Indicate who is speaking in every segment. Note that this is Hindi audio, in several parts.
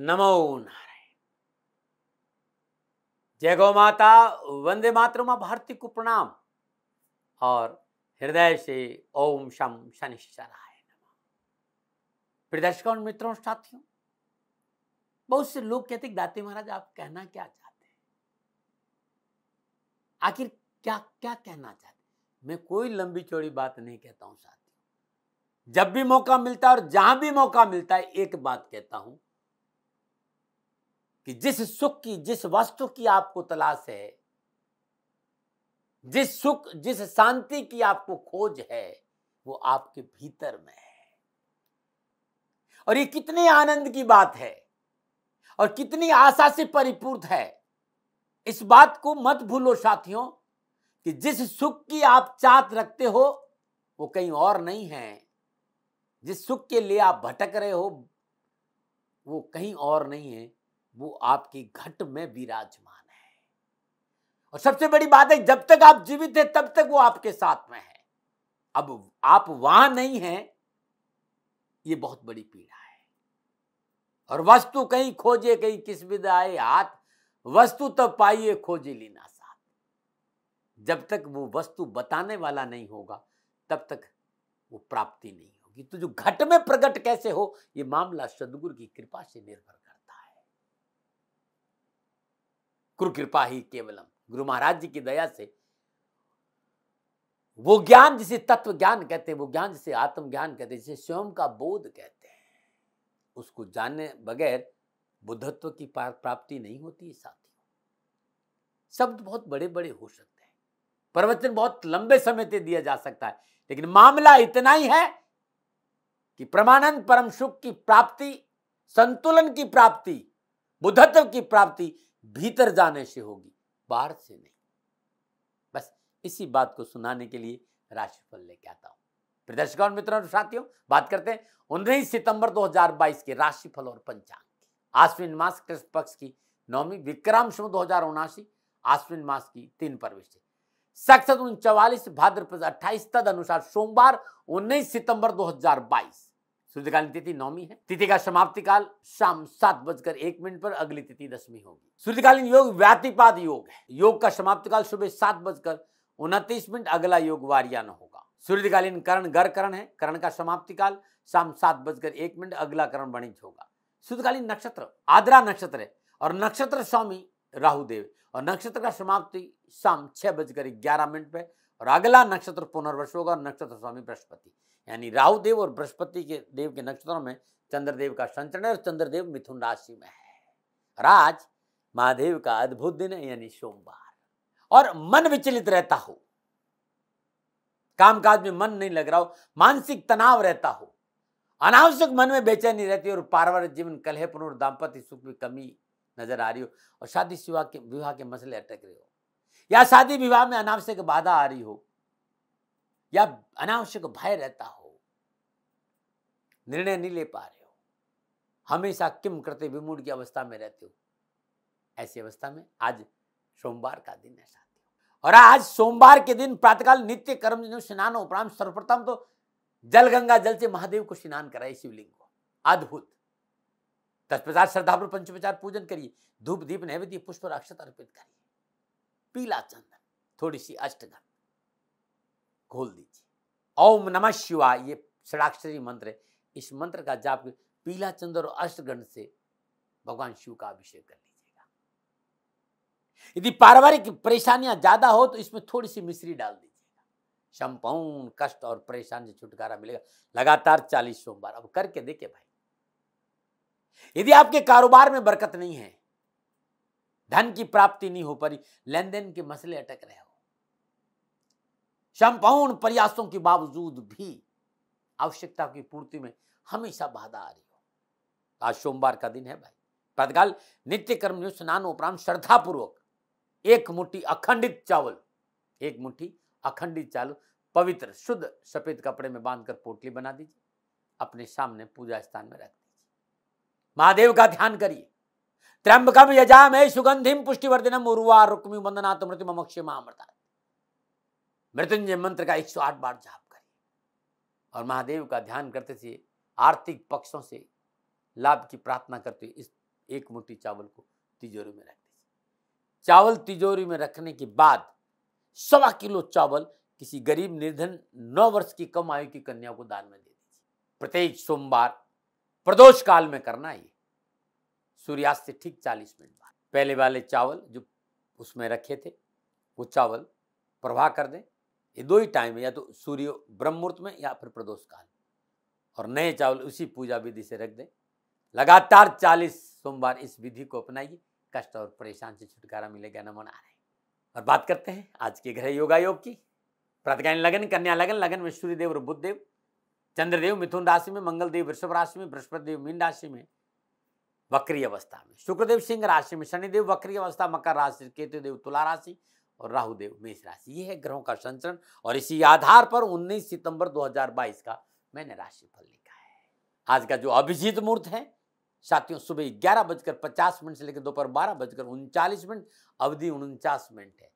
Speaker 1: नमो नारायण। जय गौ माता, वंदे मातरम भारती को प्रणाम और हृदय से ओम शम शनिश्चराय नमः। प्रिय दर्शकों, मित्रों, साथियों, बहुत से लोग कहते दाते महाराज आप कहना क्या चाहते हैं, आखिर क्या क्या कहना चाहते हैं। मैं कोई लंबी चौड़ी बात नहीं कहता हूं साथियों। जब भी मौका मिलता है और जहां भी मौका मिलता है एक बात कहता हूं कि जिस सुख की, जिस वस्तु की आपको तलाश है, जिस सुख, जिस शांति की आपको खोज है, वो आपके भीतर में है। और ये कितने आनंद की बात है और कितनी आशा से परिपूर्ण है। इस बात को मत भूलो साथियों कि जिस सुख की आप चाहत रखते हो वो कहीं और नहीं है। जिस सुख के लिए आप भटक रहे हो वो कहीं और नहीं है, वो आपकी घट में विराजमान है। और सबसे बड़ी बात है, जब तक आप जीवित हैं तब तक वो आपके साथ में है। अब आप वहां नहीं हैं, ये बहुत बड़ी पीड़ा है। और वस्तु कहीं खोजे कहीं किस विदाए हाथ, वस्तु तब पाइए खोजे लीना साथ। जब तक वो वस्तु बताने वाला नहीं होगा तब तक वो प्राप्ति नहीं होगी। तो जो घट में प्रकट कैसे हो, ये मामला सदगुरु की कृपा से निर्भर करता है। गुरु कृपा ही केवलम, गुरु महाराज जी की दया से वो ज्ञान जिसे तत्व ज्ञान कहते हैं, वो ज्ञान जिसे आत्म ज्ञान कहते हैं, जिसे स्वयं का बोध कहते हैं, उसको जानने बगैर बुद्धत्व की प्राप्ति नहीं होती साथियों। शब्द बहुत बड़े बड़े हो सकते हैं, प्रवचन बहुत लंबे समय तक दिया जा सकता है, लेकिन मामला इतना ही है कि परमानंद परम सुख की प्राप्ति, संतुलन की प्राप्ति, बुद्धत्व की प्राप्ति भीतर जाने से होगी, बाहर से नहीं। बस इसी बात को सुनाने के लिए राशिफल लेके आता हूं। दर्शकों, मित्रों, साथियों, बात करते हैं 19 सितंबर 2022 के राशिफल और पंचांग की। आश्विन मास कृष्ण पक्ष की नवमी, विक्रम संवत 2079 आश्विन मास की 3 परविष्टि, सक्सत 44 भाद्रपद 28 तद अनुसार सोमवार 19 सितंबर 2022। सूर्यकालीन तिथि नौमी है। तिथि का समाप्ति काल शाम 7:01 पर, अगली तिथि दशमी होगी। सूर्यकालीन योग व्यातिपाद योग है। योग का समाप्ति काल सुबह 7:29, अगला योग वारियान होगा। सूर्यकालीन करण गर करण है। करण का समाप्ति काल शाम 7:01, अगला करण वणिज होगा। सूर्यकालीन नक्षत्र आद्रा नक्षत्र है और नक्षत्र स्वामी राहुदेव, और नक्षत्र का समाप्ति शाम 6:11 पे, और अगला नक्षत्र पुनर्वसु होगा और नक्षत्र स्वामी बृहस्पति। यानी राहुदेव और बृहस्पति के देव के नक्षत्रों में चंद्रदेव का संचरण है और चंद्रदेव मिथुन राशि में है। और आज महादेव का अद्भुत दिन है, यानी सोमवार। और मन विचलित रहता हो, कामकाज में मन नहीं लग रहा हो, मानसिक तनाव रहता हो, अनावश्यक मन में बेचैनी रहती है, और पारिवारिक जीवन कलह पूर्ण, दाम्पत्य सुख में कमी नजर आ रही हो, और शादी विवाह के मसले अटक रहे हो, या शादी विवाह में अनावश्यक बाधा आ रही हो, या अनावश्यक भय रहता हो, निर्णय नहीं ले पा रहे हो, हमेशा किम करते विमूढ़ की अवस्था में रहते हो, ऐसी अवस्था में आज सोमवार का दिन है साथियों। और आज सोमवार के दिन प्रातःकाल नित्य कर्म स्नान उपरांत सर्वप्रथम तो जल गंगा जल से महादेव को स्नान कराए, शिवलिंग को। अद्भुत। तत्पश्चात श्रद्धापूर्वक पंचोपचार पूजन करिए, धूप दीप नैवेद्य पुष्प और अक्षत अर्पित करिए, पीला चंदन, थोड़ी सी अष्टगंध घोल दीजिए। ओम नमः शिवाय, ये षडाक्षरी मंत्र है। इस मंत्र का जाप पीला चंदन और अष्टगंध से भगवान शिव का अभिषेक कर लीजिएगा। यदि पारिवारिक परेशानियां ज्यादा हो तो इसमें थोड़ी सी मिश्री डाल दीजिएगा, संपूर्ण कष्ट और परेशानी से छुटकारा मिलेगा। लगातार 40 सोमवार अब करके देखिए भाई। यदि आपके कारोबार में बरकत नहीं है, धन की प्राप्ति नहीं हो पा रही, लेन देन के मसले अटक रहे हो, संपूर्ण प्रयासों के बावजूद भी आवश्यकता की पूर्ति में हमेशा बाधा आ रही हो, आज सोमवार का दिन है भाई। प्रातःकाल नित्य कर्म स्नान उपरांत श्रद्धापूर्वक एक मुट्ठी अखंडित चावल, एक मुट्ठी अखंडित चावल पवित्र शुद्ध सफेद कपड़े में बांधकर पोटली बना दीजिए, अपने सामने पूजा स्थान में रख दीजिए। महादेव का ध्यान करिए। त्र्यंबकम यजामहे सुगंधिम पुष्टिवर्धनम उर्वारुकमिव वंदनात् मृत्युमक्षयमामृतात्। मृत्युंजय मंत्र का 108 बार जाप करिए और महादेव का ध्यान करते हुए आर्थिक पक्षों से लाभ की प्रार्थना करते हुए एक मुट्ठी चावल को तिजोरी में रख दीजिए। चावल तिजोरी में रखने के बाद 1.25 किलो चावल किसी गरीब निर्धन 9 वर्ष की कम आयु की कन्या को दान में दे दीजिए। प्रत्येक सोमवार प्रदोष काल में करना है। सूर्यास्त से ठीक 40 मिनट बाद पहले वाले चावल जो उसमें रखे थे वो चावल प्रवाह कर दें। ये 2 ही टाइम है, या तो सूर्य ब्रह्म मुहूर्त में या फिर प्रदोष काल, और नए चावल उसी पूजा विधि से रख दें। लगातार 40 सोमवार इस विधि को अपनाइए, कष्ट और परेशान से छुटकारा मिलेगा। नमो नारायण। और बात करते हैं आज के ग्रह योगा योग की। प्रातःकालीन लगन कन्या लगन, लगन में सूर्यदेव और बुधदेव, चंद्रदेव मिथुन राशि में, मंगलदेव वृषभ राशि में, बृहस्पति देव मीन राशि में वक्री अवस्था में, शुक्रदेव सिंह राशि में, शनिदेव वक्री अवस्था मकर राशि, केतुदेव तुला राशि और राहुदेव मेष राशि। ये है ग्रहों का संचरण, और इसी आधार पर 19 सितंबर 2022 का मैंने राशिफल लिखा है। आज का जो अभिजीत मुहूर्त है साथियों, सुबह 11:50 से लेकर दोपहर 12:39, अवधि 49 मिनट है।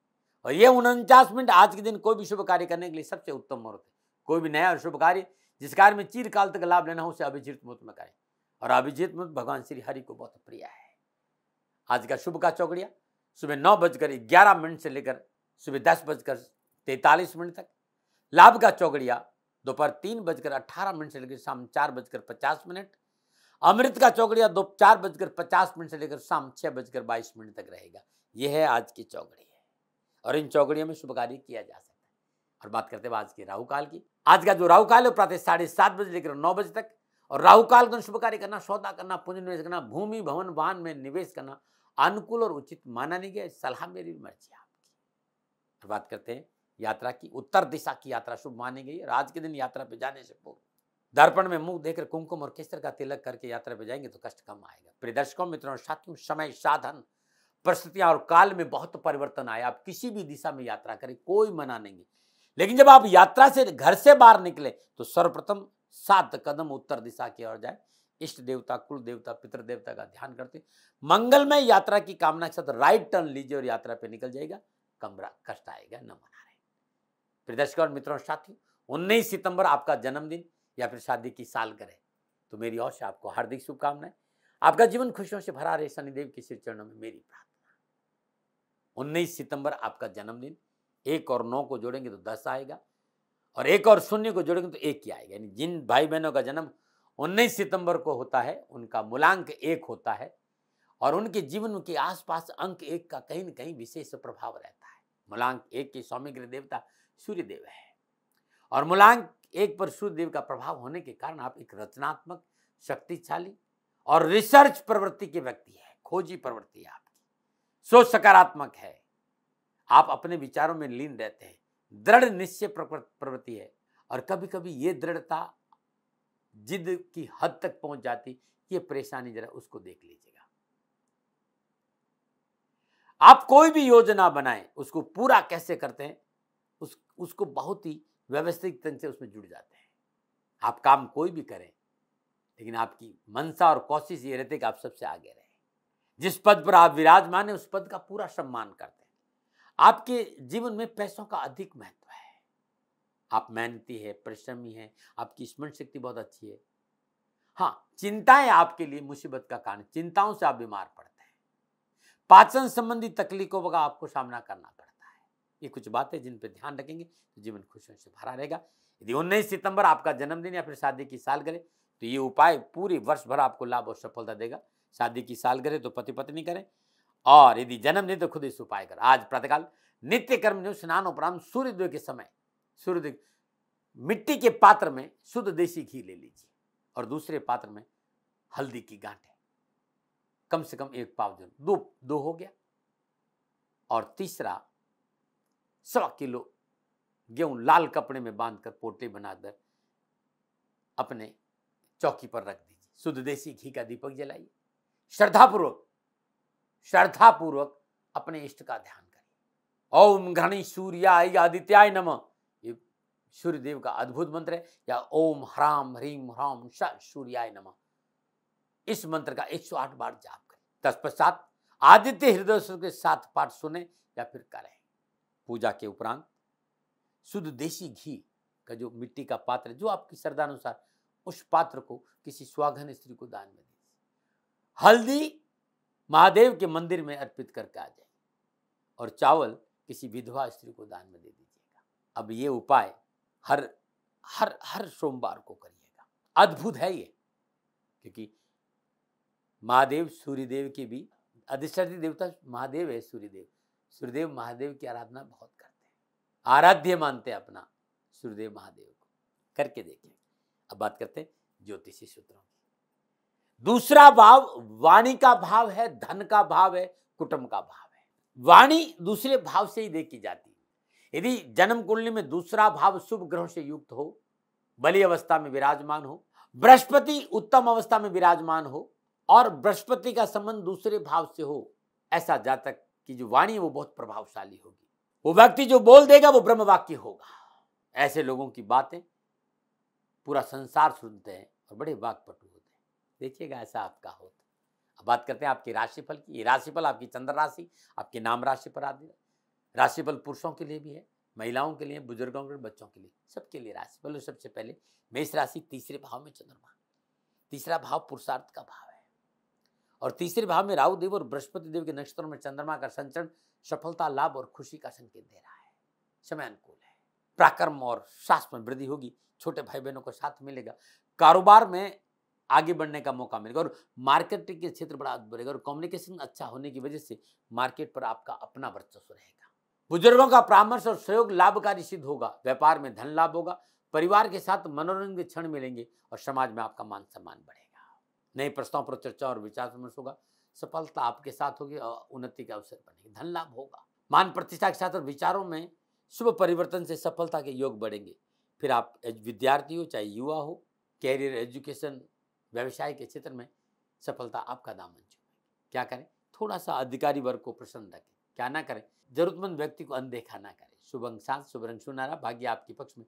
Speaker 1: और ये 49 मिनट आज के दिन कोई भी शुभ कार्य करने के लिए सबसे उत्तम मुहूर्त है। कोई भी नया शुभ कार्य जिस कार्य में चिरकाल तक लाभ लेना हो उसे अभिजीत मुहूर्त में करें, और अभिजीत मुहूर्त भगवान श्री हरि को बहुत प्रिय है। आज का शुभ का चौकड़िया सुबह 9:11 से लेकर सुबह 10:43 तक। लाभ का चौकड़िया दोपहर 3:18 से लेकर शाम 4:50। अमृत का चौकड़िया 4:50 से लेकर शाम 6:22 तक रहेगा। यह है आज की चौकड़ी है, और इन चौकड़ियों में शुभ कार्य किया जा सकता है। और बात करते हैं आज के राहु काल की। आज का जो राहु काल है प्रातः 7:30 बजे लेकर 9 बजे तक। और राहु काल का शुभ कार्य करना, सौदा करना, पूंजी निवेश करना, भूमि भवन वाहन में निवेश करना अनुकूल और उचित माना नहीं गया। सलाह मेरी मर्जी आपकी। बात करते हैं यात्रा की। उत्तर दिशा की यात्रा शुभ मानी गई है। आज के दिन यात्रा पे जाने से पूर्व दर्पण में मुंह देकर कुमकुम और केसर का तिलक करके यात्रा पे जाएंगे तो कष्ट कम आएगा। प्रिय दर्शकों, मित्रों, साथियों, समय, साधन, परिस्थितियां और काल में बहुत परिवर्तन आए। आप किसी भी दिशा में यात्रा करें, कोई मना नहीं, लेकिन जब आप यात्रा से घर से बाहर निकले तो सर्वप्रथम 7 कदम उत्तर दिशा की ओर जाए। इष्ट देवता, कुल देवता, पितृ देवता का ध्यान करते मंगलमय यात्रा की कामना के साथ राइट टर्न लीजिए और यात्रा पे निकल जाएगा। कमरा कष्ट आएगा न मना रहे। प्रिय दर्शकों और मित्रों, साथियों, 19 सितंबर आपका जन्मदिन या फिर शादी की सालगिरह, तो मेरी ओर से आपको हार्दिक शुभकामनाएं। आपका जीवन खुशियों से भरा रहे, शनिदेव के श्री चरणों में मेरी प्रार्थना। 19 सितंबर आपका जन्मदिन, 1 और 9 को जोड़ेंगे तो 10 आएगा, और 1 और 0 को जोड़ेंगे तो 1 ही आएगा। यानी जिन भाई बहनों का जन्म 19 सितंबर को होता है उनका मूलांक 1 होता है, और उनके जीवन के आसपास अंक 1 का कहीं न कहीं विशेष प्रभाव रहता है। मूलांक 1 के स्वामी ग्रह देवता सूर्यदेव है, और मूलांक 1 पर सूर्यदेव का प्रभाव होने के कारण आप एक रचनात्मक, शक्तिशाली और रिसर्च प्रवृत्ति के व्यक्ति है। खोजी प्रवृत्ति है आपकी, सोच सकारात्मक है, आप अपने विचारों में लीन रहते हैं, दृढ़ निश्चय प्रवृत्ति है, और कभी कभी ये दृढ़ता जिद की हद तक पहुंच जाती। ये परेशानी जरा उसको देख लीजिएगा। आप कोई भी योजना बनाएं, उसको पूरा कैसे करते हैं, उसको बहुत ही व्यवस्थित ढंग से उसमें जुड़ जाते हैं। आप काम कोई भी करें, लेकिन आपकी मंशा और कोशिश ये रहती है कि आप सबसे आगे रहें। जिस पद पर आप विराजमान हैं उस पद का पूरा सम्मान करते हैं। आपके जीवन में पैसों का अधिक महत्व है। आप मेहनती है, परिश्रमी है, आपकी स्मरण शक्ति बहुत अच्छी है। हाँ, चिंताएं आपके लिए मुसीबत का कारण, चिंताओं से आप बीमार पड़ते हैं। पाचन संबंधी तकलीफों का आपको सामना करना पड़ता है। ये कुछ बातें जिन पर ध्यान रखेंगे तो जीवन खुशियों से भरा रहेगा। यदि 19 सितंबर आपका जन्मदिन या फिर शादी की सालगिरह, तो ये उपाय पूरी वर्ष भर आपको लाभ और सफलता देगा। शादी की सालगिरह तो पति पत्नी करें, और यदि जन्मदिन तो खुद इस उपाय करें। आज प्रातःकाल नित्य कर्म स्नान उपरांत सूर्योदय के समय सूर्योदय मिट्टी के पात्र में शुद्ध देसी घी ले लीजिए, और दूसरे पात्र में हल्दी की गांठें, कम से कम 1 पाव, जो 2 हो गया, और तीसरा 1.25 किलो गेहूं लाल कपड़े में बांधकर पोटली बनाकर अपने चौकी पर रख दीजिए। शुद्ध देसी घी का दीपक जलाइए, श्रद्धापूर्वक अपने इष्ट का ध्यान करिए। ओम घृणी सूर्याय आदित्याय नमः, ये सूर्यदेव का अद्भुत मंत्र है। या ओम ह्राम ह्रीम ह्राम श सूर्याय नमः, इस मंत्र का 108 बार जाप करें। तत्पश्चात आदित्य हृदय के साथ पाठ सुने या फिर करें। पूजा के उपरांत शुद्ध देसी घी का जो मिट्टी का पात्र है, जो आपकी श्रद्धानुसार, उस पात्र को किसी सुहागन स्त्री को दान में दीजिए। हल्दी महादेव के मंदिर में अर्पित करके आ जाए और चावल किसी विधवा स्त्री को दान में दे दीजिएगा। अब ये उपाय हर हर हर सोमवार को करिएगा। अद्भुत है ये, क्योंकि महादेव सूर्यदेव के भी अधिष्ठात्री देवता महादेव है। सूर्यदेव महादेव की आराधना बहुत करते हैं, आराध्य मानते हैं अपना सूर्यदेव महादेव को। करके देखिए। अब बात करते हैं ज्योतिषी सूत्रों की। दूसरा भाव वाणी का भाव है, धन का भाव है, कुटुंब का भाव है। वाणी दूसरे भाव से ही देखी जाती है। यदि जन्म कुंडली में दूसरा भाव शुभ ग्रहों से युक्त हो, बली अवस्था में विराजमान हो, बृहस्पति उत्तम अवस्था में विराजमान हो और बृहस्पति का संबंध दूसरे भाव से हो, ऐसा जातक की जो वाणी है वो बहुत प्रभावशाली होगी। वो व्यक्ति जो बोल देगा वो ब्रह्म वाक्य होगा। ऐसे लोगों की बातें पूरा संसार सुनते हैं और बड़े वाक्पटु होते हैं। देखिएगा ऐसा आपका होता। अब बात करते हैं आपकी राशिफल की। ये राशिफल आपकी चंद्र राशि, आपके नाम राशि पर आदि राशिफल पुरुषों के लिए भी है, महिलाओं के लिए, बुजुर्गों के लिए, बच्चों के लिए, सबके लिए राशिफल। सबसे पहले मेष राशि, तीसरे भाव में चंद्रमा। तीसरा भाव पुरुषार्थ का भाव है और तीसरे भाव में राहु देव और बृहस्पति देव के नक्षत्रों में चंद्रमा का संचरण सफलता, लाभ और खुशी का संकेत दे रहा है। समय अनुकूल है, पराक्रम और साहस में वृद्धि होगी, छोटे भाई बहनों को साथ मिलेगा, कारोबार में आगे बढ़ने का मौका मिलेगा और मार्केटिंग के क्षेत्र बड़ा बढ़ेगा और कम्युनिकेशन अच्छा होने की वजह से मार्केट पर आपका अपना वर्चस्व रहेगा। बुजुर्गों का परामर्श और सहयोग लाभकारी सिद्ध होगा। व्यापार में धन लाभ होगा, परिवार के साथ मनोरंजन के क्षण मिलेंगे और समाज में आपका मान सम्मान बढ़ेगा। नए प्रस्ताव पर चर्चा और विचार विमर्श होगा, सफलता आपके साथ होगी और उन्नति के अवसर बनेंगे। धन लाभ होगा, मान प्रतिष्ठा के साथ और विचारों में शुभ परिवर्तन से सफलता के योग बढ़ेंगे। फिर आप विद्यार्थी हो चाहे युवा हो, कैरियर, एजुकेशन, व्यवसाय के क्षेत्र में सफलता आपका दामन छूएगी। क्या करें? थोड़ा सा अधिकारी वर्ग को प्रसन्न रखें। क्या ना करें? जरूरतमंद व्यक्ति को अनदेखा ना करें। शुभ अंक 7, शुभ रंग सुनहरा, भाग्य आपके पक्ष में।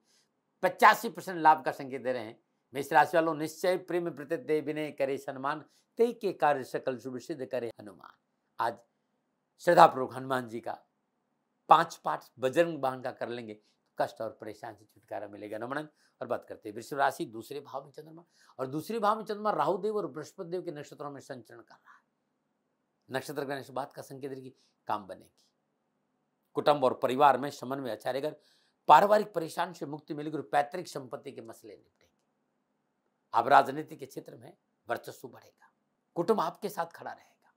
Speaker 1: 85% लाभ का संकेत दे रहे हैं। मेष राशि वालों, निश्चय प्रेम प्रत्यय दे विनय करे सम्मान, ते के कार्य सकल शुभ सिद्ध करे हनुमान। आज श्रद्धापूर्वक हनुमान जी का 5 पाठ बजरंग बाण का कर लेंगे, कष्ट और परेशान से छुटकारा मिलेगा। नमन। और बात करते हैं वृषभ राशि, दूसरे भाव में चंद्रमा और दूसरे भाव में चंद्रमा राहु देव और बृहस्पति देव के नक्षत्रों में संचरण कर रहा है। नक्षत्र का बात का संकेत है कि काम बनेगी, कुटुंब और परिवार में समन्वय अच्छा रहेगा, पारिवारिक परेशान से मुक्ति मिलेगी और पैतृक संपत्ति के मसले निपटेंगे। अब राजनीति के क्षेत्र में वर्चस्व बढ़ेगा, कुटुंब आपके साथ खड़ा रहेगा,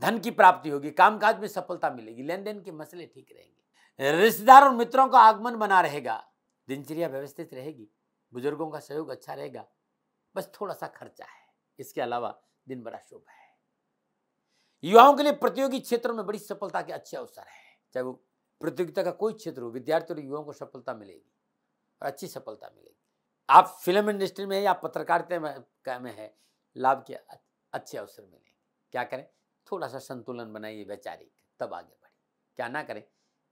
Speaker 1: धन की प्राप्ति होगी, कामकाज में सफलता मिलेगी, लेन देन के मसले ठीक रहेंगे, रिश्तेदार और मित्रों का आगमन बना रहेगा, दिनचर्या व्यवस्थित रहेगी, बुजुर्गों का सहयोग अच्छा रहेगा, बस थोड़ा सा खर्चा है, इसके अलावा दिन बड़ा शुभ है। युवाओं के लिए प्रतियोगी क्षेत्रों में बड़ी सफलता के अच्छे अवसर है, चाहे वो प्रतियोगिता का कोई क्षेत्र हो, विद्यार्थियों और युवाओं को सफलता मिलेगी और अच्छी सफलता मिलेगी। आप फिल्म इंडस्ट्री में है या पत्रकारिता में है, लाभ के अच्छे अवसर मिलेंगे। क्या करें? थोड़ा सा संतुलन बनाइए वैचारिक, तब आगे बढ़े। क्या ना करें?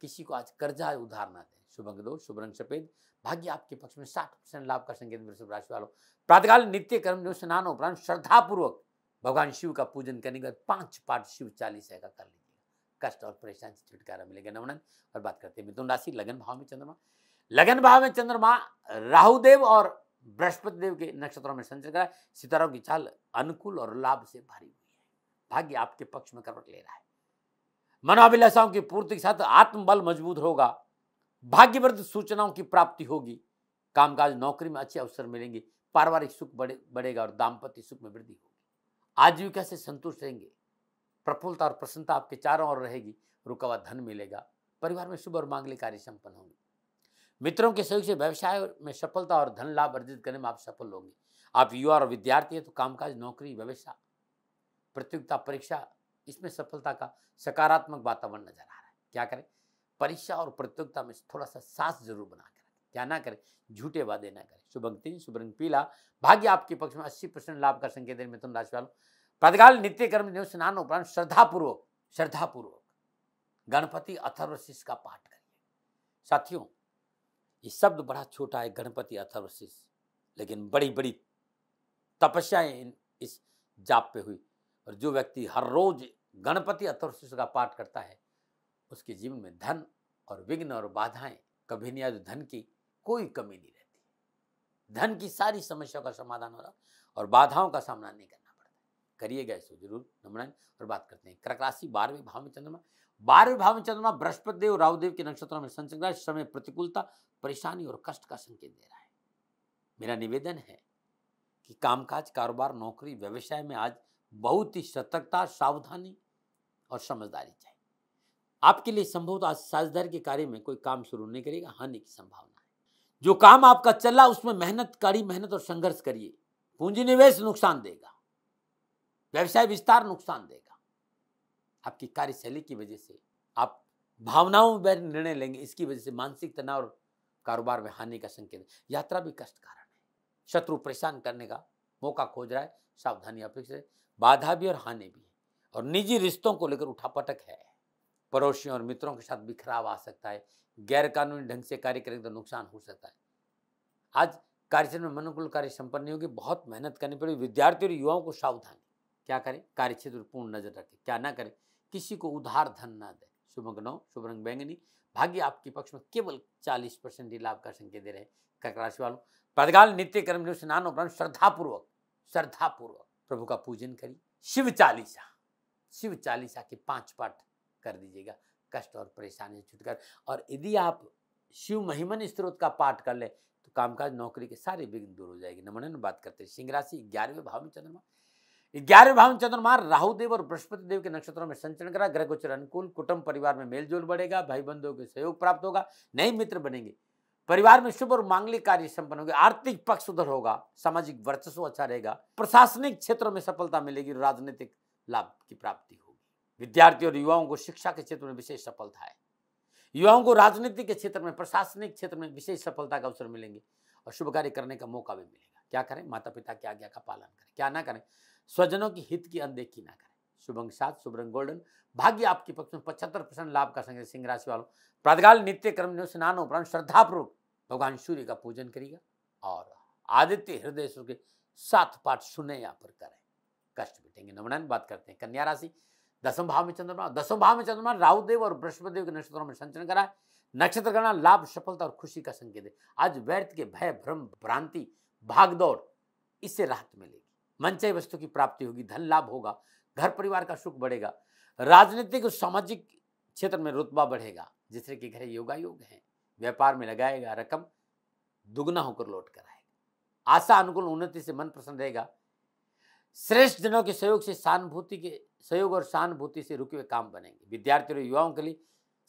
Speaker 1: किसी को आज कर्जा उधार ना दें। शुभ अंक 2, शुभ रंग सफेद, भाग्य आपके पक्ष में। 60% लाभ का संकेत वृषभ राशि वालों। प्रातःकाल नित्य कर्म स्नान उपरांत श्रद्धापूर्वक भगवान शिव का पूजन करने के बाद 5 पाठ शिव चालीसा का कर लीजिएगा, कष्ट और परेशानी से छुटकारा मिलेगा। नमन। और बात करते हैं मिथुन राशि, लगन भाव में चंद्रमा। लगन भाव में चंद्रमा राहुदेव और बृहस्पति देव के नक्षत्रों में संचरण करा, सितारों की चाल अनुकूल और लाभ से भरी हुई है, भाग्य आपके पक्ष में करवट ले रहा है। मनोभिलाषाओं की पूर्ति के साथ आत्मबल मजबूत होगा, भाग्यवर्ध सूचनाओं की प्राप्ति होगी, कामकाज नौकरी में अच्छे अवसर मिलेंगे, पारिवारिक सुख बढ़ेगा और दाम्पत्य सुख में वृद्धि होगी। आजीविका से संतुष्ट रहेंगे, प्रफुल्लता और प्रसन्नता आपके चारों ओर रहेगी, रुका हुआ धन मिलेगा, परिवार में शुभ और मांगलिक कार्य संपन्न होंगे। मित्रों के सहयोग से व्यवसाय में सफलता और धन लाभ अर्जित करने में आप सफल होंगे। आप युवा और विद्यार्थी हैं तो कामकाज, नौकरी, व्यवसाय, प्रतियोगिता, परीक्षा, इसमें सफलता का सकारात्मक वातावरण नजर आ रहा है। क्या करें? परीक्षा और प्रतियोगिता में थोड़ा सा साहस जरूर बना कर रखें। क्या ना करें? झूठे वादे ना करें। शुभ अंक 3, शुभ रंग पीला, भाग्य आपके पक्ष में। 80% लाभ का संकेत है मिथुन राशि वालों। प्रातःकाल नित्य कर्म स्नान उपरांत श्रद्धापूर्वक गणपति अथर्वशीष का पाठ करिए। साथियों, ये शब्द बड़ा छोटा है, गणपति अथर्वशीष, लेकिन बड़ी बड़ी तपस्याएं इस जाप पे हुई और जो व्यक्ति हर रोज गणपति अथर्वशीष का पाठ करता है उसके जीवन में धन और विघ्न और बाधाएं कभी नहीं आती। धन की कोई कमी नहीं रहती, धन की सारी समस्याओं का समाधान हो रहा और बाधाओं का सामना नहीं करना पड़ता। करिएगा इसको जरूर। नंबर 9 और बात करते हैं कर्क राशि 12वें भाव में चंद्रमा। 12वें भाव में चंद्रमा बृहस्पति देव राहु देव के नक्षत्रों में संचरण कर रहा है। समय प्रतिकूलता, परेशानी और कष्ट का संकेत दे रहा है। मेरा निवेदन है कि कामकाज, कारोबार, नौकरी, व्यवसाय में आज बहुत ही सतर्कता, सावधानी और समझदारी चाहिए। आपके लिए संभवतः आज साझेदारी के कार्य में कोई काम शुरू नहीं करेगा, हानि की संभावना है। जो काम आपका चला उसमें कड़ी मेहनत और संघर्ष करिए। पूंजी निवेश नुकसान देगा, व्यवसाय विस्तार नुकसान देगा। आपकी कार्यशैली की वजह से आप भावनाओं में निर्णय लेंगे, इसकी वजह से मानसिक तनाव और कारोबार में हानि का संकेत है। यात्रा भी कष्ट कारण है, शत्रु परेशान करने का मौका खोज रहा है, सावधानी अपेक्षित है। बाधा भी और हानि भी है और निजी रिश्तों को लेकर उठापटक है। पड़ोसियों और मित्रों के साथ बिखराव आ सकता है। गैर कानूनी ढंग से कार्य करेंगे तो नुकसान हो सकता है। आज कार्यक्षेत्र में अनुकूल कार्य संपन्न नहीं होगी, बहुत मेहनत करनी पड़ेगी। विद्यार्थियों और युवाओं को सावधानी, क्या करें, कार्यक्षेत्र पर पूर्ण नजर रखें, क्या ना करें, किसी को उधार धन ना दें। शुभ अंक 9, शुभ रंग बैंगनी। भाग्य आपके पक्ष में केवल 40% ही लाभ का संकेत दे रहे हैं। कर्क राशि वालों, प्रातःकाल नित्य कर्म स्नान उपरांत श्रद्धापूर्वक प्रभु का पूजन करिए। शिव चालीसा के 5 पाठ कर दीजिएगा, कष्ट और परेशानी से छुटकारा। और यदि आप शिव महिमन स्तोत्र का पाठ कर ले तो कामकाज, नौकरी के सारे विघ्न दूर हो जाएगी। नंबर 9 बात करते हैं सिंह राशि 11वें भाव में चंद्रमा। 11वें भाव में चंद्रमा राहु देव और बृहस्पति देव के नक्षत्रों में संचरण करा। ग्रह गोचर अनुकूल, कुटुंब परिवार में मेलजोल बढ़ेगा, भाई बंधुओं के सहयोग प्राप्त होगा, नए मित्र बनेंगे, परिवार में शुभ और मांगलिक कार्य संपन्न होंगे, आर्थिक पक्ष सुधर होगा, सामाजिक वर्चस्व अच्छा रहेगा, प्रशासनिक क्षेत्रों में सफलता मिलेगी, राजनीतिक लाभ की प्राप्ति होगी। विद्यार्थियों और युवाओं को शिक्षा के क्षेत्र में विशेष सफलता है। युवाओं को राजनीति के क्षेत्र में, प्रशासनिक क्षेत्र में विशेष सफलता का अवसर मिलेंगे और शुभ कार्य करने का मौका भी मिलेगा। क्या करें, माता पिता की आज्ञा का पालन करें, क्या ना करें, स्वजनों की हित की अनदेखी ना करें। शुभ अंक 7, शुभ रंग गोल्डन। भाग्य आपके पक्ष में 75% लाभ का संकेत। सिंह राशि वालों, प्रातःकाल नित्य कर्म स्नान उपरांत श्रद्धापूर्वक भगवान सूर्य का पूजन करिएगा और आदित्य हृदय के 7 पाठ सुने यहाँ पर करें, कष्ट मिटेंगे। नंबर 9 बात करते हैं कन्या राशि 10वें भाव में चंद्रमा। 10वें भाव में चंद्रमा राहु देव और बृहस्पति देव के नक्षत्रों में संचरण करा है। नक्षत्र गणना लाभ, सफलता और खुशी का संकेत है। आज व्यर्थ के भय, भ्रम, भ्रांति, भागदौड़, इससे राहत मिलेगी। मनचाही वस्तु की प्राप्ति होगी, धन लाभ होगा, घर परिवार का सुख बढ़ेगा, राजनीतिक और सामाजिक क्षेत्र में रुतबा बढ़ेगा। जिससे कि घर योगायोग है, व्यापार में लगाएगा रकम दुगना होकर लौट कर आएगा। आशा अनुकूल उन्नति से मन प्रसन्न रहेगा। श्रेष्ठ जनों के सहयोग और सहानुभूति से रुके हुए काम बनेंगे। विद्यार्थियों और युवाओं के लिए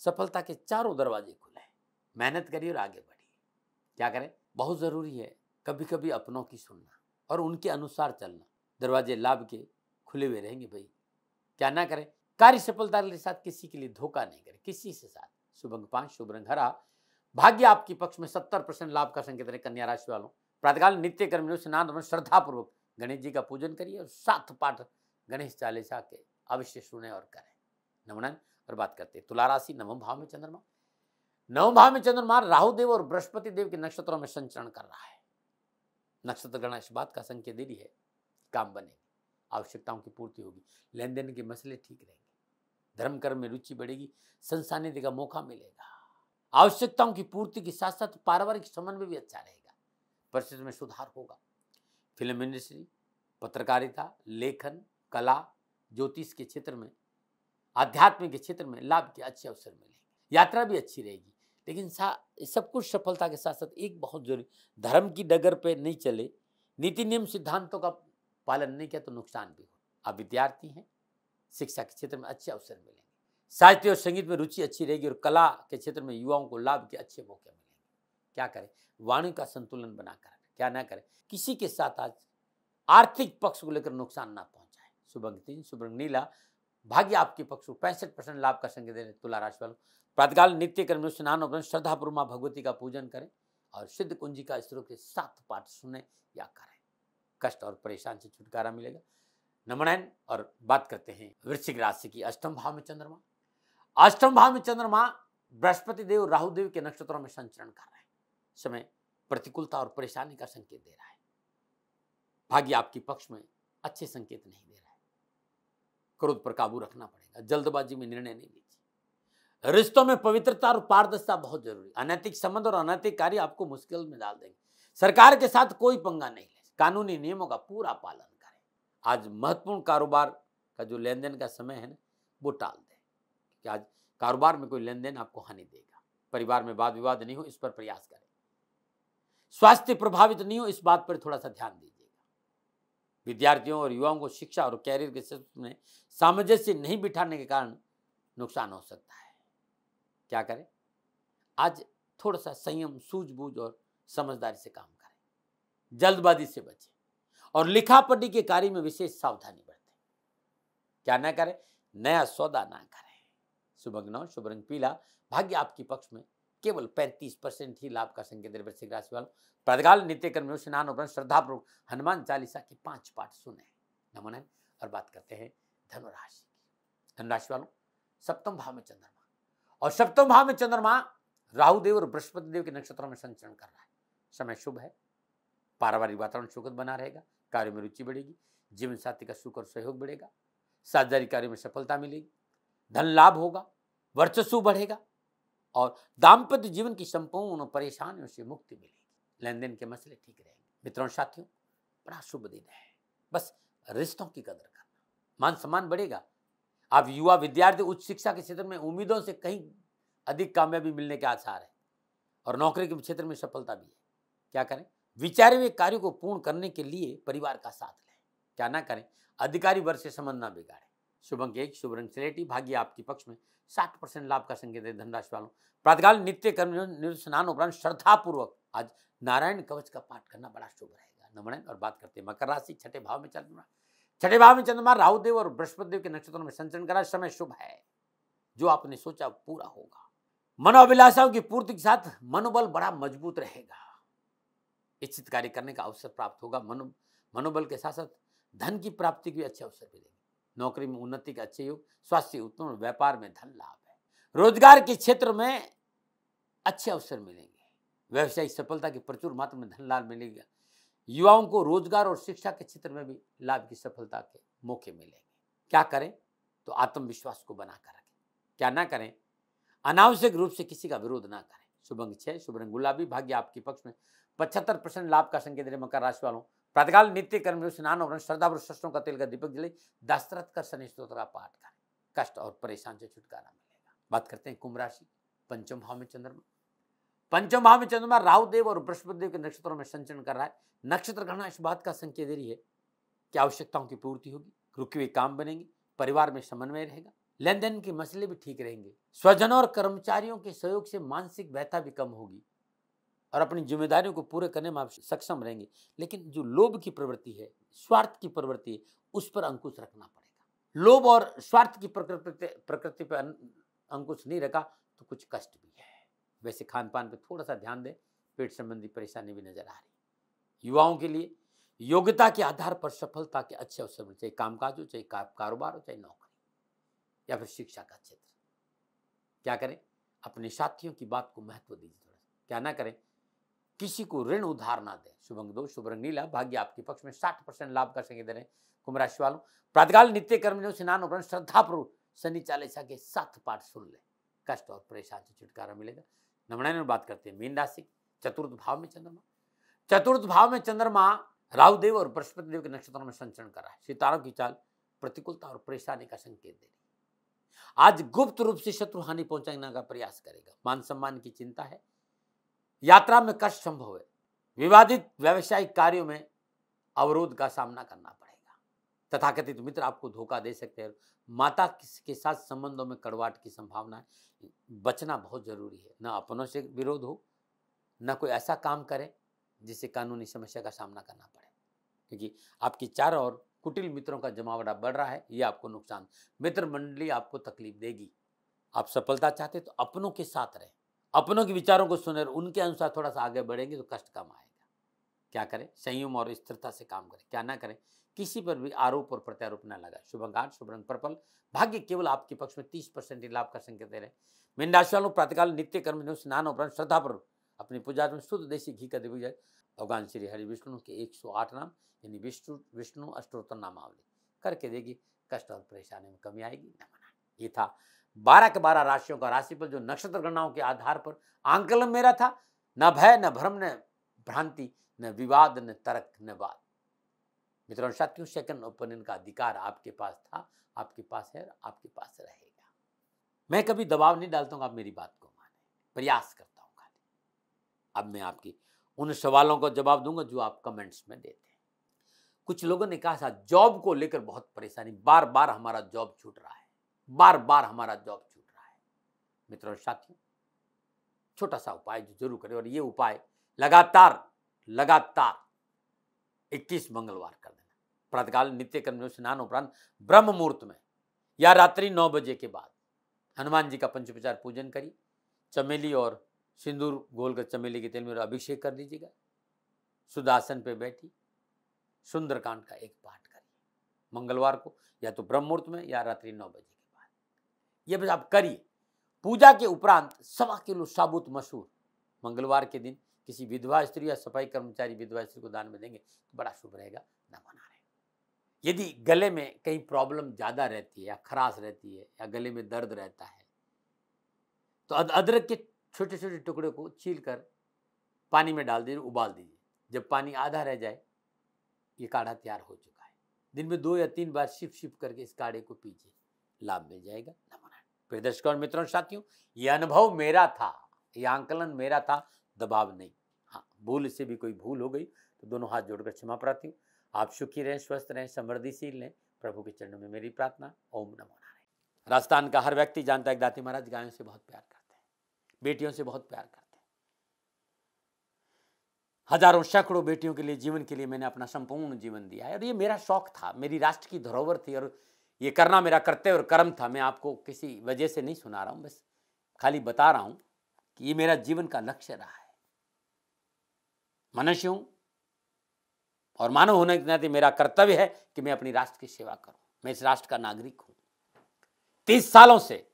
Speaker 1: सफलता के चारों दरवाजे खुले हैं। मेहनत करिए और आगे बढ़िए। क्या करें, बहुत जरूरी है कभी कभी अपनों की सुनना और उनके अनुसार चलना। दरवाजे लाभ के खुले हुए रहेंगे भाई, क्या ना करें, कार्य सफलता के साथ किसी के लिए धोखा नहीं करें, किसी से साथ। शुभ अंक 5, शुभ रंग हरा। भाग्य आपके पक्ष में 70% लाभ का संकेत है। कन्या राशि वालों, प्रातःकाल नित्य कर्म स्नान श्रद्धापूर्वक गणेश जी का पूजन करिए और 7 पाठ गणेश चालीसा के अवश्य सुने और करें। नमन और बात करते हैं तुला राशि 9वें भाव में चंद्रमा। 9वें भाव में चंद्रमा राहु देव और बृहस्पति देव के नक्षत्रों में संचरण कर रहा है। नक्षत्र गणना इस बात का संकेत दे रही है, काम बनेंगे, आवश्यकताओं की पूर्ति होगी, लेन देन के मसले ठीक रहेंगे, धर्म कर्म में रुचि बढ़ेगी, संसानिधि का मौका मिलेगा, आवश्यकताओं की पूर्ति के साथ साथ पारिवारिक समन्वय भी अच्छा रहेगा, परिस्थिति में सुधार होगा। फिल्म इंडस्ट्री, पत्रकारिता, लेखन, कला, ज्योतिष के क्षेत्र में, आध्यात्म के क्षेत्र में लाभ के अच्छे अवसर मिलेंगे। यात्रा भी अच्छी रहेगी, लेकिन सब कुछ सफलता के साथ साथ एक बहुत जरूरी, धर्म की डगर पे नहीं चले, नीति नियम सिद्धांतों का पालन नहीं किया तो नुकसान भी हो। आप विद्यार्थी हैं, शिक्षा के क्षेत्र में अच्छे अवसर मिलेंगे, साहित्य और संगीत में रुचि अच्छी रहेगी और कला के क्षेत्र में युवाओं को लाभ के अच्छे मौके मिलेंगे। क्या करें, वाणी का संतुलन बनाकर, क्या ना करें, किसी के साथ आज आर्थिक पक्ष को लेकर नुकसान ना पहुंचाए। शुभ अंक 3, शुभ रंग नीला। भाग्य आपके पक्ष को 65% लाभ का संकेत दे रहे तुला राशि वालों। प्रातःकाल नित्य कर्म स्नान और श्रद्धापूर्वक मां भगवती का पूजन करें और सिद्ध कुंजी का स्तोत्र के 7 पाठ सुने या करें, कष्ट और परेशान से छुटकारा मिलेगा। नंबर 9 और बात करते हैं वृश्चिक राशि की 8वें भाव में चंद्रमा। 8वें भाव में चंद्रमा बृहस्पति देव राहु देव के नक्षत्रों में संचरण कर रहे हैं। समय प्रतिकूलता और परेशानी का संकेत दे रहा है। भाग्य आपके पक्ष में अच्छे संकेत नहीं दे रहा है। क्रोध पर काबू रखना पड़ेगा, जल्दबाजी में निर्णय नहीं लीजिए। रिश्तों में पवित्रता और पारदर्शिता बहुत जरूरी। अनैतिक संबंध और अनैतिक कार्य आपको मुश्किल में डाल देंगे। सरकार के साथ कोई पंगा नहीं ले, कानूनी नियमों का पूरा पालन करें। आज महत्वपूर्ण कारोबार का जो लेन देन का समय है ना, वो टाल दें कि आज कारोबार में कोई लेन देन आपको हानि देगा। परिवार में वाद विवाद नहीं हो, इस पर प्रयास करें। स्वास्थ्य प्रभावित नहीं हो, इस बात पर थोड़ा सा ध्यान दीजिएगा। विद्यार्थियों और युवाओं को शिक्षा और कैरियर के क्षेत्र में सामंजस्य नहीं बिठाने के कारण नुकसान हो सकता है। क्या करें? आज थोड़ा सा संयम, सूझबूझ और समझदारी से काम करें, जल्दबाजी से बचें और लिखा पढ़ी के कार्य में विशेष सावधानी बरतें। क्या ना करें? नया सौदा ना करें। शुभ अंक 9, शुभ रंग पीला, भाग्य आपके पक्ष में, केवल 35% ही लाभ का संकेत है। वृश्चिक राशि वालों, प्रातःकाल नित्य कर्म में स्नान उपरांत श्रद्धापूर्वक हनुमान चालीसा के 5 पाठ सुने। नमन है। और बात करते हैं धनुराशि की। धनुराशि वालों, सप्तम भाव में चंद्रमा, और सप्तम भाव में चंद्रमा राहु देव और बृहस्पति देव के नक्षत्रों में संचरण कर रहा है। समय शुभ है, पारिवारिक वातावरण सुखद बना रहेगा, कार्य में रुचि बढ़ेगी, जीवन साथी का सुख और सहयोग बढ़ेगा, साझेदारी कार्य में सफलता मिलेगी, धन लाभ होगा, वर्चस्व बढ़ेगा और दाम्पत्य जीवन की संपूर्ण परेशानियों से मुक्ति मिलेगी। लेन देन के मसले ठीक रहेंगे। मित्रों साथियों, बड़ा शुभ दिन है। बस रिश्तों की कदर करना, मान सम्मान बढ़ेगा। आप युवा विद्यार्थी उच्च शिक्षा के क्षेत्र में उम्मीदों से कहीं अधिक कामयाबी मिलने के आसार है और नौकरी के क्षेत्र में सफलता भी है। क्या करें? विचारे हुए कार्यों को पूर्ण करने के लिए परिवार का साथ लें। क्या ना करें? अधिकारी वर्ग से संबंध ना बिगाड़े। शुभ अंक 1, शुभ रंग स्लेटी, भाग्य आपके पक्ष में, 60% लाभ का संकेत है। धनराशि वालों, प्रातःकाल नित्य कर्म स्नान उपरांत श्रद्धापूर्वक आज नारायण कवच का पाठ करना बड़ा शुभ रहेगा। नमन। और बात करते हैं मकर राशि, छठे भाव में चंद्रमा, छठे भाव में चंद्रमा राहु देव और बृहस्पति देव के नक्षत्रों में संचरण करा। समय शुभ है, जो आपने सोचा पूरा होगा। मनोअभिलाषाओं की पूर्ति के साथ मनोबल बड़ा मजबूत रहेगा। इच्छित कार्य करने का अवसर प्राप्त होगा। मनोबल के साथ साथ धन की प्राप्ति के अच्छे अवसर मिलेंगे। नौकरी में उन्नति के अच्छे योग, स्वास्थ्य उत्तम, व्यापार में धन लाभ है। रोजगार के क्षेत्र में अच्छे अवसर मिलेंगे। व्यवसायिक सफलता की प्रचुर मात्रा में धन लाभ मिलेगा। युवाओं को रोजगार और शिक्षा के क्षेत्र में भी लाभ की सफलता के मौके मिलेंगे। क्या करें? तो आत्मविश्वास को बनाकर रखें। क्या ना करें? अनावश्यक रूप से किसी का विरोध ना करें। शुभ अंक 6, शुभ रंग गुलाबी, भाग्य आपके पक्ष में, 75% लाभ का संकेत है। मकर राशि वालों, प्रातःकाल नित्य कर्म में स्नान और श्रद्धापूर्वक सरसों का तेल का दीपक जले, दशरथ कर शनि स्तोत्र का पाठ करें। कष्ट और परेशान से छुटकारा मिलेगा। बात करते हैं कुंभ राशि, पंचम भाव में चंद्रमा, पंचम भाव में चंद्रमा राहु देव और बृहस्पति देव के नक्षत्रों में संचरण कर रहा है। नक्षत्र गणना इस बात का संकेत दे रही है कि आवश्यकताओं की पूर्ति होगी, रुके हुए काम बनेंगे, परिवार में समन्वय रहेगा, लेन देन के मसले भी ठीक रहेंगे। स्वजनों और कर्मचारियों के सहयोग से मानसिक व्यथा भी कम होगी और अपनी जिम्मेदारियों को पूरे करने में आप सक्षम रहेंगे। लेकिन जो लोभ की प्रवृत्ति है, स्वार्थ की प्रवृत्ति है, उस पर अंकुश रखना पड़ेगा। लोभ और स्वार्थ की प्रकृति पर अंकुश नहीं रखा तो कुछ कष्ट भी है। वैसे खान पान पर थोड़ा सा ध्यान दें, पेट संबंधी परेशानी भी नजर आ रही। युवाओं के लिए योग्यता के आधार पर सफलता के अच्छे अवसर मिले, चाहे कामकाज हो, चाहे कारोबार हो, चाहे नौकरी या फिर शिक्षा का क्षेत्र। क्या करें? अपने साथियों की बात को महत्व दीजिए थोड़ा। क्या ना करें? किसी को ऋण उधार ना दें। शुभ अंक 2, शुभ रंग नीला, भाग्य आपके पक्ष में, 60% लाभ का संकेत दे रहे हैं। कुंभ राशि वालों, प्रातःकाल नित्य कर्म में स्नान उपरांत श्रद्धापूर्वक शनि चालीसा के 7 पाठ सुन ले, कष्ट और परेशानी से छुटकारा मिलेगा। नमन में बात करते हैं मीन राशि, चतुर्थ भाव में चंद्रमा, चतुर्थ भाव में चंद्रमा राहु देव और बृहस्पति देव के नक्षत्रों में संचरण कर रहा है। सितारों की चाल प्रतिकूलता और परेशानी का संकेत दे रही है। आज गुप्त रूप से शत्रु हानि पहुंचाने का प्रयास करेगा। मान सम्मान की चिंता है, यात्रा में कष्ट संभव है, विवादित व्यावसायिक कार्यों में अवरोध का सामना करना पड़ेगा। तथाकथित मित्र आपको धोखा दे सकते हैं। माता के साथ संबंधों में कड़वाहट की संभावना है, बचना बहुत जरूरी है। न अपनों से विरोध हो, न कोई ऐसा काम करे जिससे कानूनी समस्या का सामना करना पड़े, क्योंकि आपकी चारों ओर कुटिल मित्रों का जमावड़ा बढ़ रहा है। ये आपको नुकसान, मित्र मंडली आपको तकलीफ देगी। आप सफलता चाहते तो अपनों के साथ रहें, अपनों के विचारों को सुने, उनके अनुसार थोड़ा सा आगे बढ़ेंगे तो कष्ट कम आएगा। क्या करें? संयम और स्थिरता से काम करें। क्या ना करें? किसी पर भी आरोप और प्रत्यारोप न लगाए। शुभ अंक 8, शुभ रंग पर्पल, भाग्य केवल आपके पक्ष में, 30% लाभ का संकेत दे रहे हैं। मीन राशि वालों, प्रातःकाल नित्य कर्म स्नान उपरांत श्रद्धापूर्वक अपनी पूजा में शुद्ध देसी घी का दीपक जलाएं। भगवान श्री हरि विष्णु के 108 नाम यानी विष्णु अष्टोत्तर नामावली करके देगी, कष्ट और परेशानी में कमी आएगी। नमन। ये था 12 के 12 राशियों का राशिफल, जो नक्षत्र गणनाओं के आधार पर आंकलन मेरा था। न भय, न भ्रम, न भ्रांति, न विवाद, न तर्क, न वाद। मित्रों साथियों, सेकंड ओपिनियन का अधिकार आपके पास था, आपके पास है, आपके पास रहेगा। मैं कभी दबाव नहीं डालता हूँ आप मेरी बात को माने, प्रयास करता हूँ खाली। अब मैं आपकी उन सवालों का जवाब दूंगा जो आप कमेंट्स में देते हैं। कुछ लोगों ने कहा था जॉब को लेकर बहुत परेशानी, बार बार हमारा जॉब छूट रहा है, बार बार हमारा जॉब छूट रहा है। मित्रों साथियों, छोटा सा उपाय जो जरूर करें, और ये उपाय लगातार 21 मंगलवार कर देना। प्रातःकाल नित्य कर्म स्नान उपरांत ब्रह्म मुहूर्त में या रात्रि 9 बजे के बाद हनुमान जी का पंचोपचार पूजन करिए। चमेली और सिंदूर घोलकर चमेली के तेल में अभिषेक कर दीजिएगा। शुद्ध आसन पे बैठी सुंदरकांड का एक पाठ करिए मंगलवार को, या तो ब्रह्म मुहूर्त में या रात्रि 9 बजे के बाद। ये बस आप करिए। पूजा के उपरांत 1.25 किलो साबुत मसूर मंगलवार के दिन किसी विधवा स्त्री या सफाई कर्मचारी विधवा स्त्री को दान में देंगे तो बड़ा शुभ रहेगा, न मना रहे। यदि गले में कहीं प्रॉब्लम ज्यादा रहती है या खराश रहती है या गले में दर्द रहता है तो अदरक के छोटे छोटे टुकड़े को छील कर पानी में डाल दीजिए, उबाल दीजिए। जब पानी आधा रह जाए ये काढ़ा तैयार हो चुका है। दिन में 2 या 3 बार शिप शिप करके इस काढ़े को पीजिए, लाभ मिल जाएगा, न मना। प्रिय दर्शकों और मित्रों साथियों, ये अनुभव मेरा था, ये आंकलन मेरा था, दबाव नहीं। हाँ, भूल से भी कोई भूल हो गई तो दोनों हाथ जोड़कर क्षमा प्रार्थी हूँ। आप सुखी रहें, स्वस्थ रहें, समृद्धिशील रहें, प्रभु के चरणों में मेरी प्रार्थना। ओम नमो नारायण। राजस्थान का हर व्यक्ति जानता है दाती महाराज गायों से बहुत प्यार करते हैं, बेटियों से बहुत प्यार करते हैं। हजारों सैकड़ों बेटियों के लिए, जीवन के लिए मैंने अपना संपूर्ण जीवन दिया है, और ये मेरा शौक था, मेरी राष्ट्र की धरोहर थी, और ये करना मेरा कर्तव्य और कर्म था। मैं आपको किसी वजह से नहीं सुना रहा हूं, बस खाली बता रहा हूं कि ये मेरा जीवन का लक्ष्य रहा है। मनुष्य हूं और मानव होने के नाते मेरा कर्तव्य है कि मैं अपनी राष्ट्र की सेवा करूं। मैं इस राष्ट्र का नागरिक हूं। 30 सालों से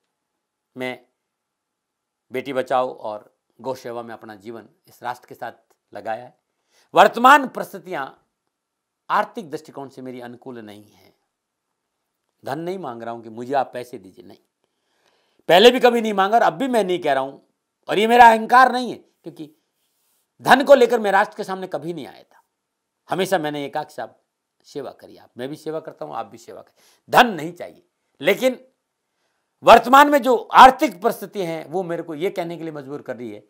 Speaker 1: मैं बेटी बचाओ और गौ सेवा में अपना जीवन इस राष्ट्र के साथ लगाया है। वर्तमान परिस्थितियां आर्थिक दृष्टिकोण से मेरी अनुकूल नहीं है। धन नहीं मांग रहा हूं कि मुझे आप पैसे दीजिए, नहीं, पहले भी कभी नहीं मांगा और अब भी मैं नहीं कह रहा हूं, और ये मेरा अहंकार नहीं है, क्योंकि धन को लेकर मैं राष्ट्र के सामने कभी नहीं आया था। हमेशा मैंने ये कहा कि साहब सेवा करिए, आप, मैं भी सेवा करता हूं, आप भी सेवा करिए, धन नहीं चाहिए। लेकिन वर्तमान में जो आर्थिक परिस्थिति है वो मेरे को ये कहने के लिए मजबूर कर रही है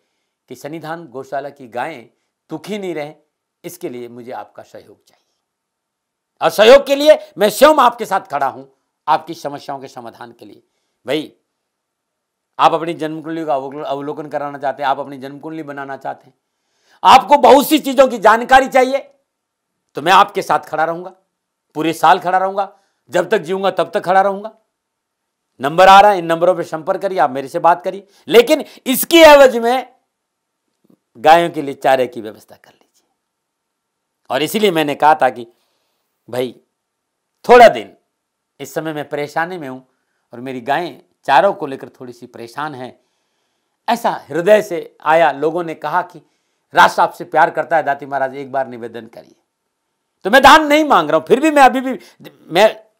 Speaker 1: कि सन्निधान गौशाला की गायें दुखी नहीं रहे, इसके लिए मुझे आपका सहयोग चाहिए। और सहयोग के लिए मैं स्वयं आपके साथ खड़ा हूं, आपकी समस्याओं के समाधान के लिए। भाई, आप अपनी जन्म कुंडली का अवलोकन कराना चाहते हैं, आप अपनी जन्म कुंडली बनाना चाहते हैं, आपको बहुत सी चीजों की जानकारी चाहिए, तो मैं आपके साथ खड़ा रहूंगा, पूरे साल खड़ा रहूंगा, जब तक जीऊंगा तब तक खड़ा रहूंगा। नंबर आ रहा है, इन नंबरों पर संपर्क करिए, आप मेरे से बात करिए, लेकिन इसकी एवज में गायों के लिए चारे की व्यवस्था कर लीजिए। और इसीलिए मैंने कहा था कि भाई थोड़ा दिन इस समय मैं परेशानी में हूं और मेरी गायें चारों को लेकर थोड़ी सी परेशान हैं। ऐसा हृदय से आया, लोगों ने कहा कि राष्ट्र आपसे प्यार करता है दाती महाराज, एक बार निवेदन करिए। तो मैं दान नहीं मांग रहा हूं, फिर भी मैं अभी भी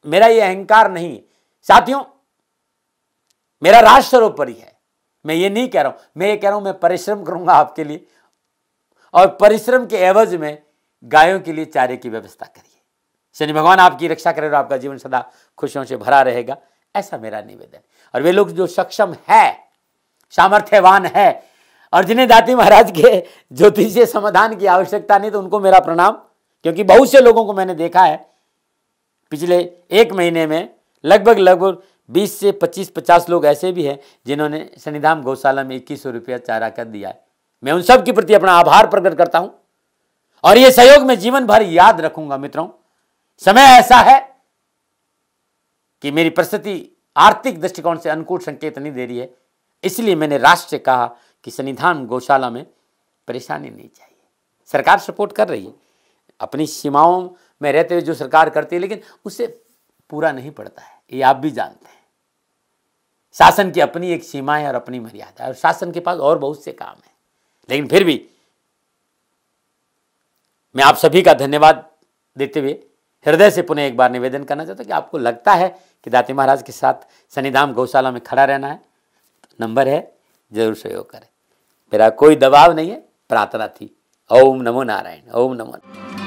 Speaker 1: मेरा ये अहंकार नहीं साथियों, मेरा राष्ट्र सर्वोपरि है। मैं ये नहीं कह रहा हूं, मैं ये कह रहा हूं मैं परिश्रम करूंगा आपके लिए, और परिश्रम के एवज में गायों के लिए चारे की व्यवस्था करिए। शनि भगवान आपकी रक्षा करे और आपका जीवन सदा खुशियों से भरा रहेगा, ऐसा मेरा निवेदन। और वे लोग जो सक्षम है, सामर्थ्यवान है, और जिन्हें दाती महाराज के ज्योतिषीय समाधान की आवश्यकता नहीं, तो उनको मेरा प्रणाम, क्योंकि बहुत से लोगों को मैंने देखा है पिछले 1 महीने में लगभग 20 से 25-50 लोग ऐसे भी हैं जिन्होंने सन्निधान गौशाला में 2100 रुपया चारा कर दिया है। मैं उन सब के प्रति अपना आभार प्रकट करता हूं, और ये सहयोग मैं जीवन भर याद रखूंगा। मित्रों, समय ऐसा है कि मेरी परिस्थिति आर्थिक दृष्टिकोण से अनुकूल संकेत नहीं दे रही है, इसलिए मैंने राष्ट्र से कहा कि सन्निधान गौशाला में परेशानी नहीं चाहिए। सरकार सपोर्ट कर रही है, अपनी सीमाओं में रहते हुए जो सरकार करती है, लेकिन उससे पूरा नहीं पड़ता है, ये आप भी जानते हैं। शासन की अपनी एक सीमा है और अपनी मर्यादा है, और शासन के पास और बहुत से काम है। लेकिन फिर भी मैं आप सभी का धन्यवाद देते हुए हृदय से पुनः एक बार निवेदन करना चाहता हूं कि आपको लगता है कि दाती महाराज के साथ सन्निधान गौशाला में खड़ा रहना है, तो नंबर है, जरूर सहयोग करें। मेरा कोई दबाव नहीं है, प्रार्थना थी। ओम नमो नारायण। ओम नमो।